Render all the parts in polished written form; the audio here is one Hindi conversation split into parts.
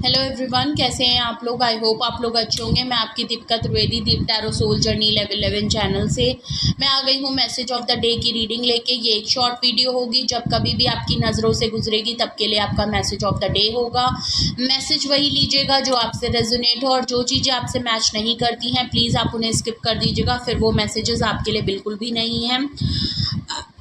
हेलो एवरीवन, कैसे हैं आप लोग। आई होप आप लोग अच्छे होंगे। मैं आपकी Deepika Trivedi, Deep tarot soul journey level 11 channel से मैं आ गई हूँ मैसेज ऑफ द डे की रीडिंग लेके। ये एक शॉर्ट वीडियो होगी, जब कभी भी आपकी नज़रों से गुजरेगी तब के लिए आपका मैसेज ऑफ द डे होगा। मैसेज वही लीजिएगा जो आपसे रेजोनेट हो, और जो चीज़ें आपसे मैच नहीं करती हैं प्लीज़ आप उन्हें स्किप कर दीजिएगा, फिर वो मैसेजेस आपके लिए बिल्कुल भी नहीं हैं।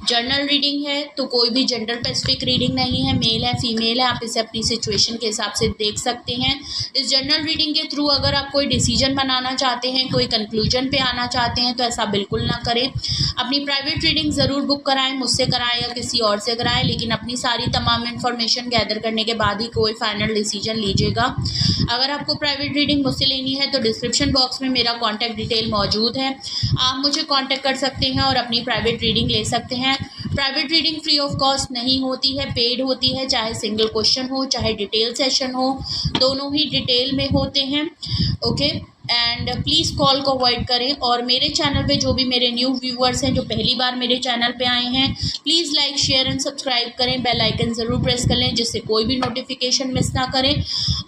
जर्नल रीडिंग है तो कोई भी जेंडर स्पेसिफिक रीडिंग नहीं है, मेल है फीमेल है, आप इसे अपनी सिचुएशन के हिसाब से देख सकते हैं। इस जर्नल रीडिंग के थ्रू अगर आप कोई डिसीजन बनाना चाहते हैं, कोई कंक्लूजन पे आना चाहते हैं तो ऐसा बिल्कुल ना करें। अपनी प्राइवेट रीडिंग ज़रूर बुक कराएं, मुझसे कराएं या किसी और से कराएं, लेकिन अपनी सारी तमाम इन्फॉर्मेशन गैदर करने के बाद ही कोई फाइनल डिसीजन लीजिएगा। अगर आपको प्राइवेट रीडिंग मुझसे लेनी है तो डिस्क्रिप्शन बॉक्स में मेरा कॉन्टैक्ट डिटेल मौजूद है, आप मुझे कॉन्टैक्ट कर सकते हैं और अपनी प्राइवेट रीडिंग ले सकते हैं। Private reading free of cost नहीं होती है, पेड होती है, चाहे सिंगल क्वेश्चन हो चाहे डिटेल सेशन हो, दोनों ही डिटेल में होते हैं। ओके, एंड प्लीज़ कॉल को अवॉइड करें। और मेरे चैनल पे जो भी मेरे न्यू व्यूअर्स हैं जो पहली बार मेरे चैनल पे आए हैं, please like share and subscribe करें, बेल आइकन ज़रूर प्रेस कर लें जिससे कोई भी नोटिफिकेशन मिस ना करें।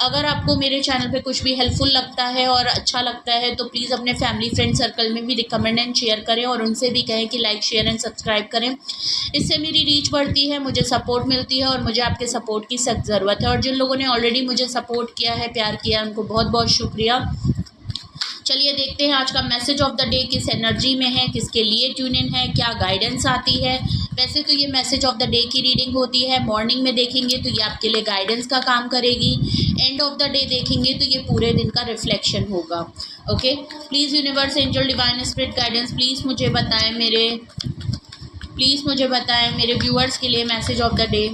अगर आपको मेरे चैनल पे कुछ भी हेल्पफुल लगता है और अच्छा लगता है तो प्लीज़ अपने फैमिली फ्रेंड सर्कल में भी रिकमेंड एंड शेयर करें, और उनसे भी कहें कि लाइक शेयर एंड सब्सक्राइब करें। इससे मेरी रीच बढ़ती है, मुझे सपोर्ट मिलती है, और मुझे आपके सपोर्ट की सख्त ज़रूरत है। और जिन लोगों ने ऑलरेडी मुझे सपोर्ट किया है, प्यार किया, उनको बहुत बहुत शुक्रिया। चलिए देखते हैं आज का मैसेज ऑफ द डे किस एनर्जी में है, किसके लिए ट्यून इन है, क्या गाइडेंस आती है। वैसे तो ये मैसेज ऑफ द डे की रीडिंग होती है, मॉर्निंग में देखेंगे तो ये आपके लिए गाइडेंस का काम करेगी, एंड ऑफ द डे देखेंगे तो ये पूरे दिन का रिफ्लेक्शन होगा। Okay, please universe, angel, divine spirit guidance please मुझे बताएं मेरे व्यूअर्स के लिए मैसेज ऑफ द डे।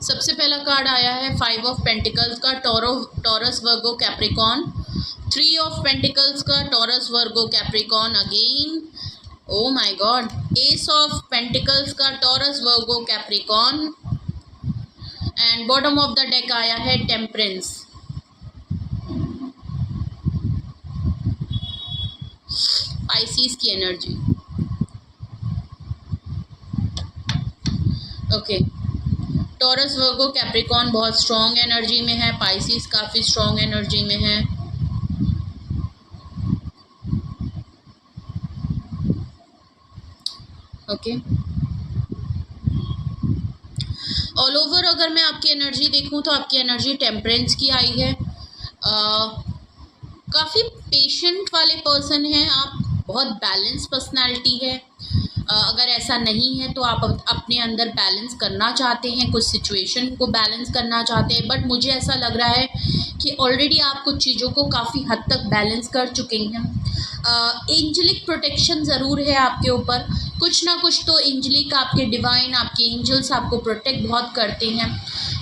सबसे पहला कार्ड आया है 5 ऑफ पेंटिकल्स का, Taurus Virgo Capricorn. 3 of pentacles का, Taurus Virgo Capricorn again. Oh my God, ace of pentacles का, Taurus Virgo Capricorn. And bottom of the deck आया है टेम्परेंस। पाइसिस की energy. Okay, Taurus Virgo Capricorn बहुत स्ट्रॉन्ग एनर्जी में है, पाइसिस काफ़ी स्ट्रॉन्ग एनर्जी में है। ओके, ऑल ओवर अगर मैं आपकी एनर्जी देखूं तो आपकी एनर्जी टेम्परेंस की आई है। काफ़ी पेशेंट वाले पर्सन हैं आप, बहुत बैलेंस पर्सनालिटी है। अगर ऐसा नहीं है तो आप अपने अंदर बैलेंस करना चाहते हैं, कुछ सिचुएशन को बैलेंस करना चाहते हैं, बट मुझे ऐसा लग रहा है कि ऑलरेडी आप कुछ चीज़ों को काफ़ी हद तक बैलेंस कर चुके हैं। एंजलिक प्रोटेक्शन ज़रूर है आपके ऊपर, कुछ ना कुछ तो एंजलिक, आपके डिवाइन, आपके एंजल्स आपको प्रोटेक्ट बहुत करते हैं।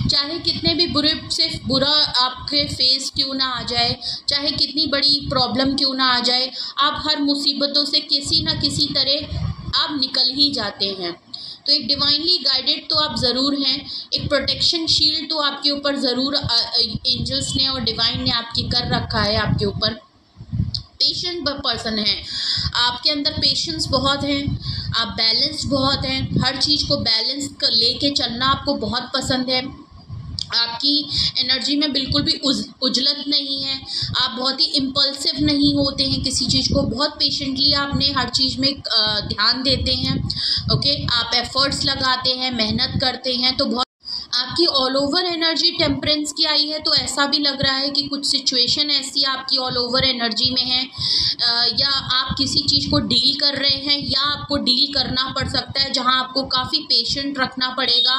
चाहे कितने भी बुरा आपके फेस क्यों ना आ जाए, चाहे कितनी बड़ी प्रॉब्लम क्यों ना आ जाए, आप हर मुसीबतों से किसी ना किसी तरह आप निकल ही जाते हैं। तो एक डिवाइनली गाइडेड तो आप ज़रूर हैं, एक प्रोटेक्शन शील्ड तो आपके ऊपर ज़रूर एंजल्स ने और डिवाइन ने आपकी कर रखा है आपके ऊपर। पेशेंट पर्सन है, आपके अंदर पेशेंस बहुत है, आप बैलेंस बहुत हैं, हर चीज़ को बैलेंस लेके चलना आपको बहुत पसंद है। आपकी एनर्जी में बिल्कुल भी उजलत नहीं है, आप बहुत ही इम्पल्सिव नहीं होते हैं किसी चीज़ को, बहुत पेशेंटली आपने हर चीज़ में ध्यान देते हैं। ओके, आप एफर्ट्स लगाते हैं, मेहनत करते हैं, तो बहुत आपकी ऑल ओवर एनर्जी टेम्परेंस की आई है। तो ऐसा भी लग रहा है कि कुछ सिचुएशन ऐसी आपकी ऑल ओवर एनर्जी में है, या आप किसी चीज़ को डील कर रहे हैं या आपको डील करना पड़ सकता है जहां आपको काफ़ी पेशेंट रखना पड़ेगा।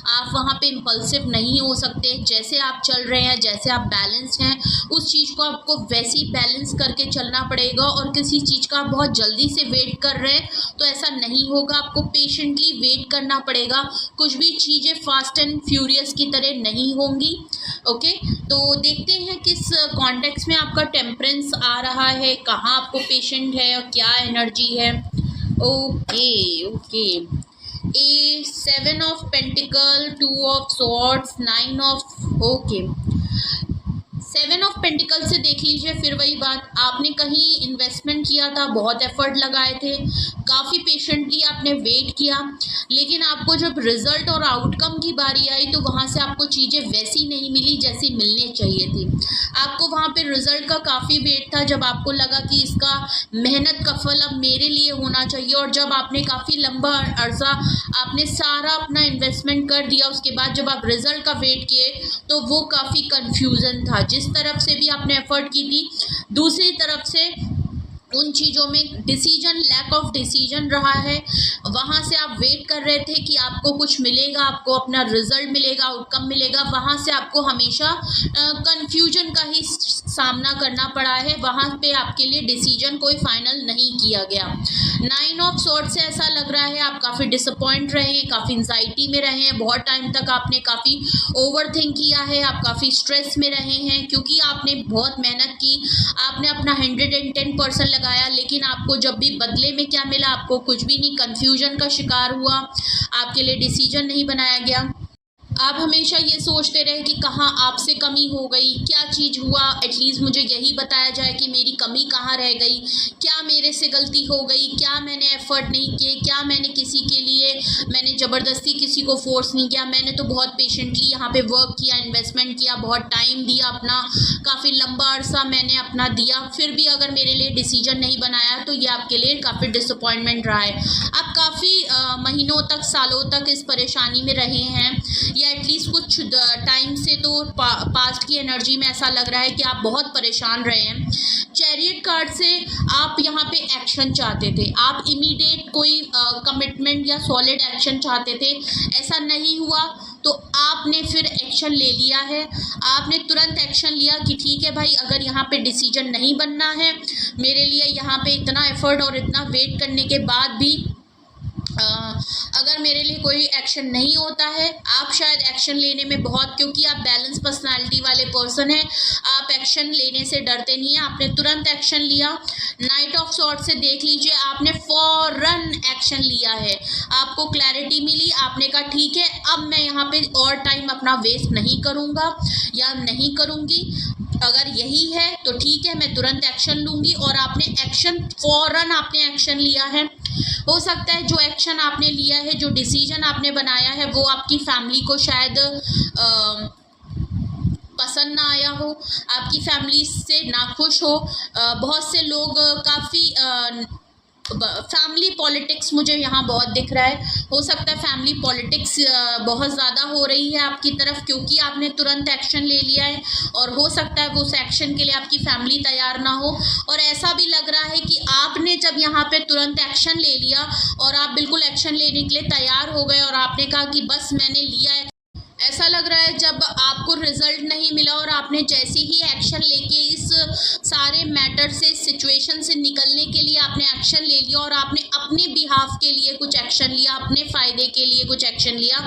आप वहां पे इम्पल्सिव नहीं हो सकते, जैसे आप चल रहे हैं, जैसे आप बैलेंस हैं, उस चीज़ को आपको वैसे ही बैलेंस करके चलना पड़ेगा। और किसी चीज़ का आप बहुत जल्दी से वेट कर रहे हैं तो ऐसा नहीं होगा, आपको पेशेंटली वेट करना पड़ेगा। कुछ भी चीज़ें फास्ट एंड फ्यूरियस की तरह नहीं होंगी। ओके, तो देखते हैं किस कॉन्टेक्स्ट में आपका टेम्परेंस आ रहा है, कहाँ आपको पेशेंट है और क्या एनर्जी है। Okay, A 7 of pentacle, 2 of swords, 9 of, okay, 7 of pentacle से देख लीजिए, फिर वही बात, आपने कहीं इन्वेस्टमेंट किया था, बहुत एफर्ट लगाए थे, काफ़ी पेशेंटली आपने वेट किया, लेकिन आपको जब रिजल्ट और आउटकम की बारी आई तो वहाँ से आपको चीज़ें वैसी नहीं मिली जैसी मिलने चाहिए थी। आपको वहाँ पे रिजल्ट का काफ़ी वेट था, जब आपको लगा कि इसका मेहनत का फल अब मेरे लिए होना चाहिए, और जब आपने काफ़ी लंबा अरसा आपने सारा अपना इन्वेस्टमेंट कर दिया, उसके बाद जब आप रिजल्ट का वेट किए तो वो काफ़ी कंफ्यूजन था। जिस तरफ से भी आपने एफर्ट की थी, दूसरी तरफ से उन चीज़ों में डिसीजन, लैक ऑफ डिसीजन रहा है। वहाँ से आप वेट कर रहे थे कि आपको कुछ मिलेगा, आपको अपना रिजल्ट मिलेगा, आउटकम मिलेगा, वहाँ से आपको हमेशा कंफ्यूजन का ही सामना करना पड़ा है। वहाँ पे आपके लिए डिसीजन कोई फाइनल नहीं किया गया। 9 ऑफ सॉर्ड से ऐसा लग रहा है आप काफ़ी डिसअपॉइंट रहे हैं, काफ़ी एंजाइटी में रहे हैं, बहुत टाइम तक आपने काफ़ी ओवर थिंक किया है, आप काफ़ी स्ट्रेस में रहे हैं, क्योंकि आपने बहुत मेहनत की, आपने अपना 110% लगाया, लेकिन आपको जब भी बदले में क्या मिला, आपको कुछ भी नहीं, कंफ्यूजन का शिकार हुआ, आपके लिए डिसीजन नहीं बनाया गया। आप हमेशा ये सोचते रहे कि कहाँ आपसे कमी हो गई, क्या चीज़ हुआ, एटलीस्ट मुझे यही बताया जाए कि मेरी कमी कहाँ रह गई, क्या मेरे से गलती हो गई, क्या मैंने एफर्ट नहीं किए, क्या मैंने किसी के लिए मैंने ज़बरदस्ती किसी को फोर्स नहीं किया, मैंने तो बहुत पेशेंटली यहाँ पे वर्क किया, इन्वेस्टमेंट किया, बहुत टाइम दिया अपना, काफ़ी लंबा अरसा मैंने अपना दिया, फिर भी अगर मेरे लिए डिसीजन नहीं बनाया तो ये आपके लिए काफ़ी डिसअपॉइंटमेंट रहा है। आप काफ़ी महीनों तक, सालों तक इस परेशानी में रहे हैं, या एटलीस्ट कुछ टाइम से तो पास्ट की एनर्जी में ऐसा लग रहा है कि आप बहुत परेशान रहे हैं। चैरियट कार्ड से आप यहाँ पे एक्शन चाहते थे, आप इमीडिएट कोई कमिटमेंट या सॉलिड एक्शन चाहते थे, ऐसा नहीं हुआ तो आपने फिर एक्शन ले लिया है। आपने तुरंत एक्शन लिया कि ठीक है भाई, अगर यहाँ पे डिसीजन नहीं बनना है, मेरे लिए यहाँ पे इतना एफर्ट और इतना वेट करने के बाद भी अगर मेरे लिए कोई एक्शन नहीं होता है, आप शायद एक्शन लेने में बहुत, क्योंकि आप बैलेंस पर्सनालिटी वाले पर्सन हैं, आप एक्शन लेने से डरते नहीं हैं, आपने तुरंत एक्शन लिया। नाइट ऑफ सॉर्ड से देख लीजिए, आपने फौरन एक्शन लिया है, आपको क्लैरिटी मिली, आपने कहा ठीक है अब मैं यहाँ पे और टाइम अपना वेस्ट नहीं करूँगा या नहीं करूँगी, अगर यही है तो ठीक है मैं तुरंत एक्शन लूँगी, और आपने एक्शन फौरन आपने एक्शन लिया है। हो सकता है जो एक्शन आपने लिया है, जो डिसीजन आपने बनाया है, वो आपकी फैमिली को शायद पसंद ना आया हो, आपकी फैमिली से नाखुश हो। बहुत से लोग काफ़ी फैमिली पॉलिटिक्स मुझे यहाँ बहुत दिख रहा है। हो सकता है फैमिली पॉलिटिक्स बहुत ज़्यादा हो रही है आपकी तरफ, क्योंकि आपने तुरंत एक्शन ले लिया है, और हो सकता है वो उस एक्शन के लिए आपकी फैमिली तैयार ना हो। और ऐसा भी लग रहा है कि आपने जब यहाँ पे तुरंत एक्शन ले लिया और आप बिल्कुल एक्शन लेने के लिए तैयार हो गए और आपने कहा कि बस मैंने लिया है, ऐसा लग रहा है जब आपको रिजल्ट नहीं मिला और आपने जैसे ही एक्शन लेके इस सारे मैटर से, सिचुएशन से निकलने के लिए आपने एक्शन ले लिया, और आपने अपने बिहाफ के लिए कुछ एक्शन लिया, अपने फ़ायदे के लिए कुछ एक्शन लिया,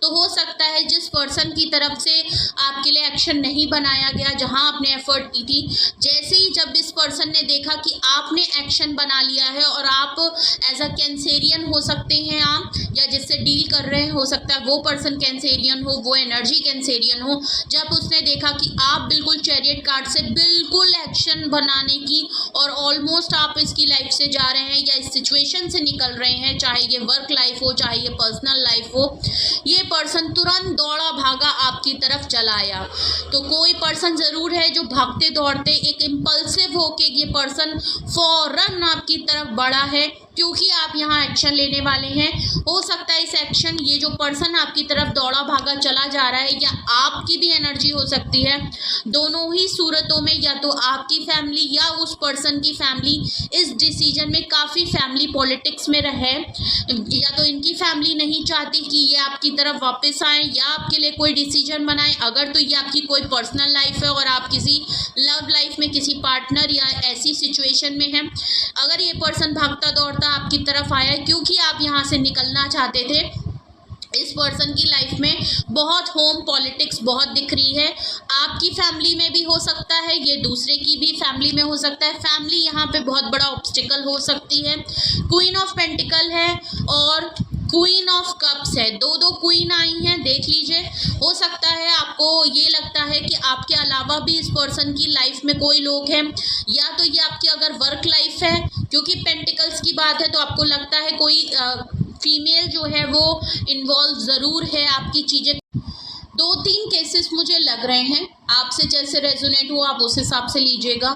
तो हो सकता है जिस पर्सन की तरफ से आपके लिए एक्शन नहीं बनाया गया, जहां आपने एफर्ट की थी, जैसे ही जब इस पर्सन ने देखा कि आपने एक्शन बना लिया है, और आप एज अ कैंसेरियन हो सकते हैं आप, या जिससे डील कर रहे हैं, हो सकता है वो पर्सन कैंसेरियन हो, वो एनर्जी कैंसेरियन हो, जब उसने देखा कि आप बिल्कुल चैरियट कार्ड से बिल्कुल एक्शन बनाने की, और ऑलमोस्ट आप इसकी लाइफ से जा रहे हैं या इस सिचुएशन से निकल रहे हैं, चाहे ये वर्क लाइफ हो, चाहे ये पर्सनल लाइफ हो, ये पर्सन तुरंत दौड़ा भागा आपकी तरफ चला आया। तो कोई पर्सन ज़रूर है जो भागते दौड़ते एक इम्पल्सिव होके ये पर्सन फौरन आपकी तरफ बढ़ा है, क्योंकि आप यहाँ एक्शन लेने वाले हैं। हो सकता है इस एक्शन, ये जो पर्सन आपकी तरफ दौड़ा भागा चला जा रहा है, या आपकी भी एनर्जी हो सकती है। दोनों ही सूरतों में या तो आपकी फैमिली या उस पर्सन की फैमिली इस डिसीजन में काफ़ी फैमिली पॉलिटिक्स में रहे, या तो इनकी फैमिली नहीं चाहती कि ये आपकी तरफ वापस आए या आपके लिए कोई डिसीजन बनाए। अगर तो ये आपकी कोई पर्सनल लाइफ है और आप किसी लव लाइफ में किसी पार्टनर या ऐसी सिचुएशन में हैं, अगर ये पर्सन भागता दौड़ता आपकी तरफ आया है क्योंकि आप यहाँ से निकलना चाहते थे, इस पर्सन की लाइफ में बहुत होम पॉलिटिक्स बहुत दिख रही है। आपकी फैमिली में भी हो सकता है, ये दूसरे की भी फैमिली में हो सकता है। फैमिली यहाँ पे बहुत बड़ा ऑब्स्टिकल हो सकती है। क्वीन ऑफ पेंटिकल है और क्वीन ऑफ कप्स है, दो क्वीन आई हैं, देख लीजिए। हो सकता है आप आपको ये लगता है कि आपके अलावा भी इस पर्सन की लाइफ में कोई लोग हैं, या तो ये आपकी अगर वर्क लाइफ है, क्योंकि पेंटिकल्स की बात है तो आपको लगता है कोई फीमेल जो है वो इन्वॉल्व ज़रूर है आपकी चीज़ें। 2-3 केसेस मुझे लग रहे हैं, आपसे जैसे रेजोनेट हो आप उस हिसाब से लीजिएगा।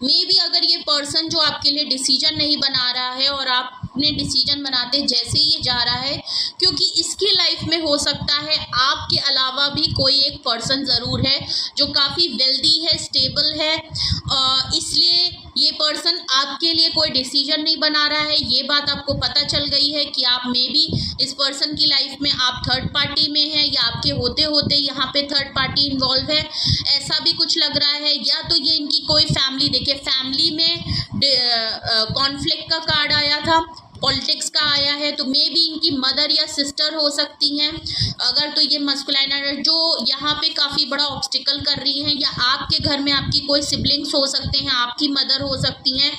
मे बी अगर ये पर्सन जो आपके लिए डिसीजन नहीं बना रहा है और आपने डिसीजन बनाते जैसे ही ये जा रहा है, क्योंकि इसकी लाइफ में हो सकता है आपके अलावा भी कोई एक पर्सन ज़रूर है जो काफ़ी वेल्दी है, स्टेबल है, इसलिए ये पर्सन आपके लिए कोई डिसीजन नहीं बना रहा है। ये बात आपको पता चल गई है कि आप मे बी इस पर्सन की लाइफ में आप थर्ड पार्टी में हैं, या आपके होते होते यहाँ पे थर्ड पार्टी इन्वॉल्व है, ऐसा भी कुछ लग रहा है। या तो ये इनकी कोई फैमिली, देखिए फैमिली में कॉन्फ्लिक्ट का कार्ड आया था, पॉलिटिक्स का आया है, तो मे बी इनकी मदर या सिस्टर हो सकती हैं। अगर तो ये मस्कुलाइन जो यहाँ पे काफ़ी बड़ा ऑब्स्टिकल कर रही हैं, या आपके घर में आपकी कोई सिबलिंग्स हो सकते हैं, आपकी मदर हो सकती हैं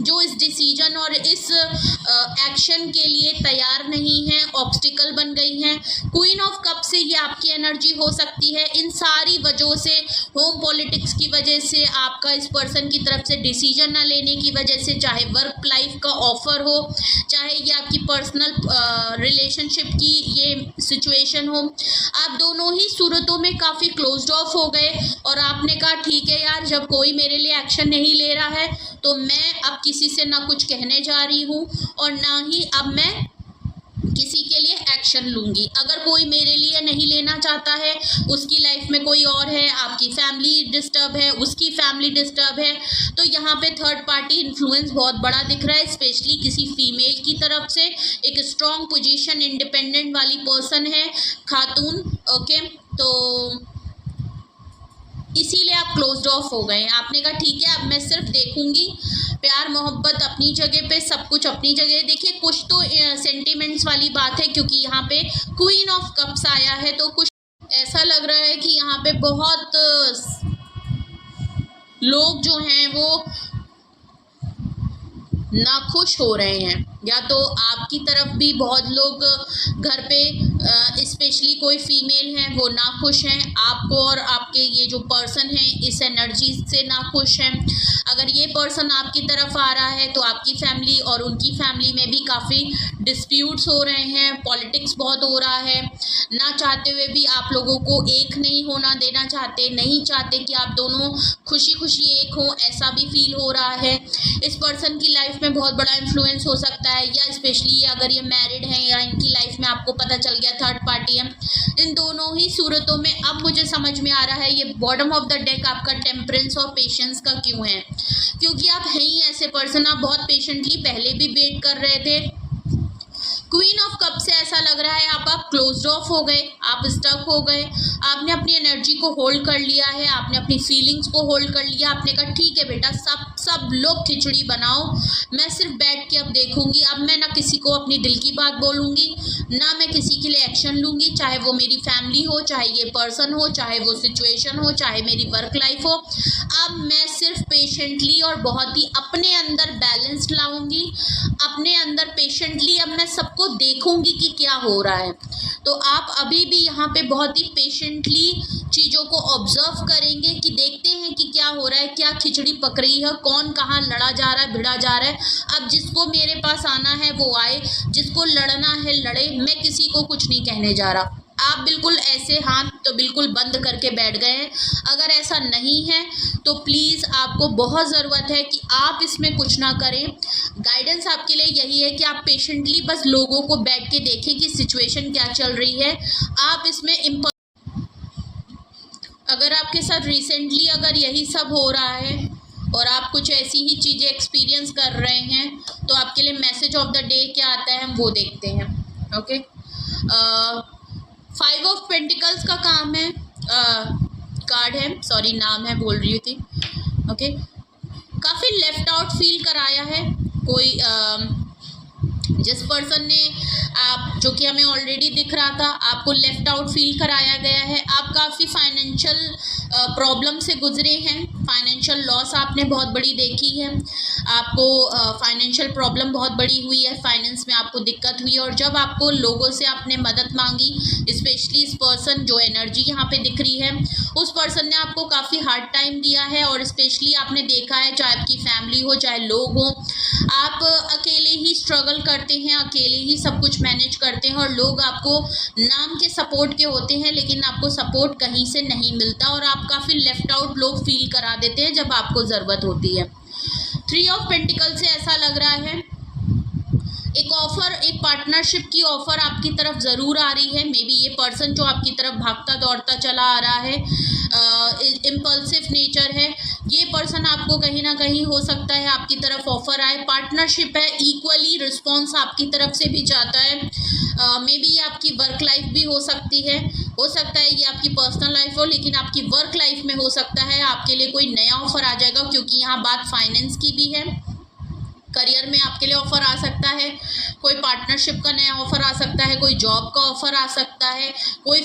जो इस डिसीजन और इस एक्शन के लिए तैयार नहीं हैं, ऑब्स्टिकल बन गई हैं। क्वीन ऑफ कप से ये आपकी एनर्जी हो सकती है। इन सारी वजहों से, होम पॉलिटिक्स की वजह से, आपका इस पर्सन की तरफ से डिसीजन ना लेने की वजह से, चाहे वर्क लाइफ का ऑफर हो, चाहे ये आपकी पर्सनल रिलेशनशिप की ये सिचुएशन हो, आप दोनों ही सूरतों में काफ़ी क्लोज्ड ऑफ हो गए और आपने कहा ठीक है यार, जब कोई मेरे लिए एक्शन नहीं ले रहा है तो मैं अब किसी से ना कुछ कहने जा रही हूँ और ना ही अब मैं किसी के लिए एक्शन लूँगी। अगर कोई मेरे लिए नहीं लेना चाहता है, उसकी लाइफ में कोई और है, आपकी फैमिली डिस्टर्ब है, उसकी फैमिली डिस्टर्ब है, तो यहाँ पे थर्ड पार्टी इन्फ्लुएंस बहुत बड़ा दिख रहा है, स्पेशली किसी फीमेल की तरफ से। एक स्ट्रॉन्ग पोजीशन, इंडिपेंडेंट वाली पर्सन है, खातून, ओके। तो इसीलिए आप क्लोज्ड ऑफ हो गए। आपने कहा ठीक है, अब मैं सिर्फ देखूंगी, प्यार मोहब्बत अपनी जगह पे, सब कुछ अपनी जगह। देखिए कुछ तो सेंटिमेंट्स वाली बात है, क्योंकि यहाँ पे क्वीन ऑफ कप्स आया है, तो कुछ ऐसा लग रहा है कि यहाँ पे बहुत लोग जो हैं वो नाखुश हो रहे हैं, या तो आपकी तरफ भी बहुत लोग घर पे, स्पेशली कोई फीमेल हैं वो नाखुश हैं आपको, और आपके ये जो पर्सन है इस एनर्जी से नाखुश हैं। अगर ये पर्सन आपकी तरफ आ रहा है तो आपकी फैमिली और उनकी फैमिली में भी काफ़ी डिस्प्यूट्स हो रहे हैं, पॉलिटिक्स बहुत हो रहा है। ना चाहते हुए भी आप लोगों को एक नहीं होना देना चाहते, नहीं चाहते कि आप दोनों खुशी खुशी एक हों, ऐसा भी फील हो रहा है। इस पर्सन की लाइफ में बहुत बड़ा इन्फ्लुएंस हो सकता है, या स्पेशली अगर ये मैरिड हैं या इनकी लाइफ में आपको पता चल गया थर्ड पार्टी है। इन दोनों ही सूरतों में अब मुझे समझ में आ रहा है ये बॉटम ऑफ द डेक आपका टेम्परेंस और पेशेंस का क्यों है, क्योंकि आप हैं ही ऐसे पर्सन, आप बहुत पेशेंटली पहले भी वेट कर रहे थे। क्वीन ऑफ कप से ऐसा लग रहा है आप क्लोज्ड ऑफ हो गए, आप स्टक हो गए, आपने अपनी एनर्जी को होल्ड कर लिया है, आपने अपनी फीलिंग्स को होल्ड कर लिया। आपने कहा ठीक है बेटा, सब लोग खिचड़ी बनाओ, मैं सिर्फ बैठ के अब देखूंगी। अब मैं ना किसी को अपनी दिल की बात बोलूँगी, ना मैं किसी के लिए एक्शन लूँगी, चाहे वो मेरी फैमिली हो, चाहे ये पर्सन हो, चाहे वो सिचुएशन हो, चाहे मेरी वर्क लाइफ हो। अब मैं सिर्फ पेशेंटली और बहुत ही अपने अंदर बैलेंस लाऊंगी, अपने अंदर पेशेंटली अब मैं सबको देखूंगी कि क्या हो रहा है। तो आप अभी भी यहाँ पे बहुत ही पेशेंटली चीज़ों को ऑब्जर्व करेंगे कि देखते हैं कि क्या हो रहा है, क्या खिचड़ी पक रही है, कौन कहाँ लड़ा जा रहा है, भिड़ा जा रहा है। अब जिसको मेरे पास आना है वो आए, जिसको लड़ना है लड़े, मैं किसी को कुछ नहीं कहने जा रहा। आप बिल्कुल ऐसे हाथ तो बिल्कुल बंद करके बैठ गए हैं। अगर ऐसा नहीं है तो प्लीज़ आपको बहुत ज़रूरत है कि आप इसमें कुछ ना करें। गाइडेंस आपके लिए यही है कि आप पेशेंटली बस लोगों को बैठ के देखें कि सिचुएशन क्या चल रही है। आप इसमें अगर आपके साथ रिसेंटली अगर यही सब हो रहा है और आप कुछ ऐसी ही चीज़ें एक्सपीरियंस कर रहे हैं, तो आपके लिए मैसेज ऑफ द डे क्या आता है हम वो देखते हैं। ओके, 5 ऑफ पेंटिकल्स का काम है, कार्ड है, सॉरी नाम है बोल रही थी। ओके, काफ़ी लेफ्ट आउट फील कराया है, कोई जिस पर्सन ने आप जो कि हमें ऑलरेडी दिख रहा था, आपको लेफ्ट आउट फील कराया गया है। आप काफ़ी फाइनेंशियल प्रॉब्लम से गुजरे हैं, फाइनेंशियल लॉस आपने बहुत बड़ी देखी है, आपको फाइनेंशियल प्रॉब्लम बहुत बड़ी हुई है, फाइनेंस में आपको दिक्कत हुई है। और जब आपको लोगों से आपने मदद मांगी, स्पेशली इस पर्सन जो एनर्जी यहाँ पे दिख रही है, उस पर्सन ने आपको काफ़ी हार्ड टाइम दिया है। और स्पेशली आपने देखा है, चाहे आपकी फैमिली हो चाहे लोग हो, आप अकेले ही स्ट्रगल करते हैं, अकेले ही सब कुछ मैनेज करते हैं, और लोग आपको नाम के सपोर्ट के होते हैं लेकिन आपको सपोर्ट कहीं से नहीं मिलता, और आप काफ़ी लेफ्ट आउट लोग फील करा देते हैं जब आपको ज़रूरत होती है। 3 ऑफ पेंटिकल से ऐसा लग रहा है एक ऑफ़र, एक पार्टनरशिप की ऑफ़र आपकी तरफ ज़रूर आ रही है। मे बी ये पर्सन जो आपकी तरफ भागता दौड़ता चला आ रहा है, इम्पल्सिव नेचर है, ये पर्सन आपको कहीं ना कहीं हो सकता है आपकी तरफ ऑफ़र आए। पार्टनरशिप है, इक्वली रिस्पॉन्स आपकी तरफ से भी चाहता है। मे बी ये आपकी वर्क लाइफ भी हो सकती है, हो सकता है ये आपकी पर्सनल लाइफ हो, लेकिन आपकी वर्क लाइफ में हो सकता है आपके लिए कोई नया ऑफ़र आ जाएगा, क्योंकि यहाँ बात फाइनेंस की भी है। करियर में आपके लिए ऑफ़र आ सकता है, कोई पार्टनरशिप का नया ऑफ़र आ सकता है, कोई जॉब का ऑफ़र आ सकता है, कोई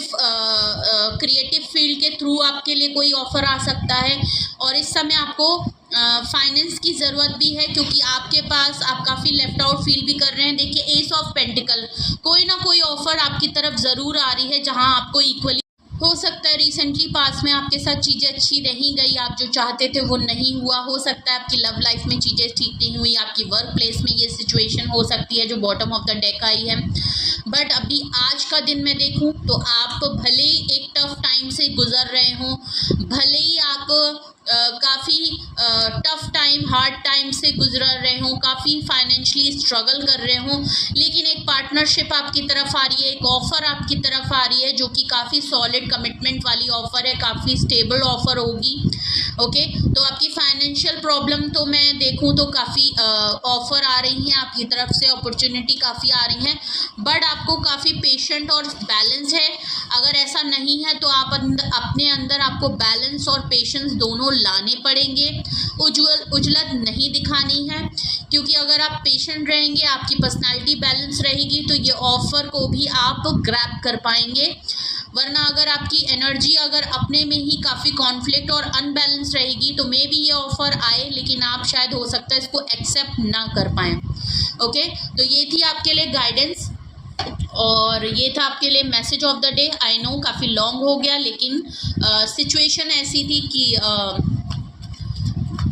क्रिएटिव फील्ड के थ्रू आपके लिए कोई ऑफ़र आ सकता है। और इस समय आपको फाइनेंस की ज़रूरत भी है, क्योंकि आपके पास आप काफ़ी लेफ्ट आउट फील भी कर रहे हैं। देखिए, एस ऑफ पेंटिकल, कोई ना कोई ऑफ़र आपकी तरफ ज़रूर आ रही है जहां आपको इक्वली हो सकता है रिसेंटली पास में आपके साथ चीज़ें अच्छी नहीं गई, आप जो चाहते थे वो नहीं हुआ, हो सकता है आपकी लव लाइफ में चीज़ें ठीक नहीं हुई, आपकी वर्क प्लेस में ये सिचुएशन हो सकती है जो बॉटम ऑफ द डेक आई है। बट अभी आज का दिन मैं देखूं तो आप भले ही एक टफ टाइम से गुजर रहे हों, भले ही आप काफ़ी टफ टाइम, हार्ड टाइम से गुजर रहे हों, काफ़ी फाइनेंशियली स्ट्रगल कर रहे हों, लेकिन एक पार्टनरशिप आपकी तरफ आ रही है, एक ऑफ़र आपकी तरफ आ रही है जो कि काफ़ी सॉलिड कमिटमेंट वाली ऑफ़र है, काफ़ी स्टेबल ऑफ़र होगी। ओके, तो आपकी फाइनेंशियल प्रॉब्लम तो मैं देखूं तो काफ़ी ऑफ़र आ रही हैं आपकी तरफ से, अपॉर्चुनिटी काफ़ी आ रही हैं, बट आपको काफ़ी पेशेंट और बैलेंस है। अगर ऐसा नहीं है तो आप अपने अंदर आपको बैलेंस और पेशेंस दोनों लाने पड़ेंगे, उजलत नहीं दिखानी है, क्योंकि अगर आप पेशेंट रहेंगे, आपकी पर्सनालिटी बैलेंस रहेगी, तो ये ऑफ़र को भी आप ग्रैब कर पाएंगे। वरना अगर आपकी एनर्जी अगर अपने में ही काफ़ी कॉन्फ्लिक्ट और अनबैलेंस रहेगी तो मे बी ये ऑफ़र आए लेकिन आप शायद हो सकता है इसको एक्सेप्ट ना कर पाएँ। ओके, तो ये थी आपके लिए गाइडेंस और ये था आपके लिए message of the day. I know काफ़ी लॉन्ग हो गया, लेकिन सिचुएशन ऐसी थी कि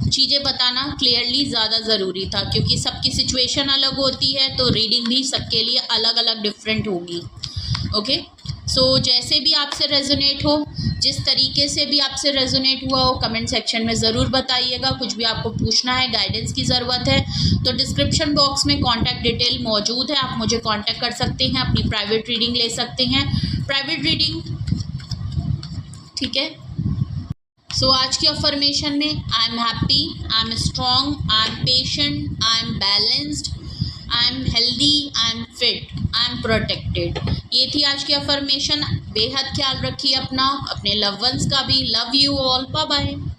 चीज़ें बताना क्लियरली ज़्यादा ज़रूरी था, क्योंकि सबकी सिचुएशन अलग होती है तो रीडिंग भी सबके लिए अलग अलग डिफरेंट होगी। ओके, सो जैसे भी आपसे रेजोनेट हो, जिस तरीके से भी आपसे रेजोनेट हुआ हो, कमेंट सेक्शन में ज़रूर बताइएगा। कुछ भी आपको पूछना है, गाइडेंस की ज़रूरत है तो डिस्क्रिप्शन बॉक्स में कॉन्टैक्ट डिटेल मौजूद है, आप मुझे कॉन्टैक्ट कर सकते हैं, अपनी प्राइवेट रीडिंग ले सकते हैं। प्राइवेट रीडिंग, ठीक है। सो आज की अफर्मेशन में I am happy, I am strong, I am patient, I am balanced, I am healthy, I am fit, I am protected. ये थी आज की अफर्मेशन। बेहद ख्याल रखिए अपना, अपने लव वंस का भी। Love you all, bye bye.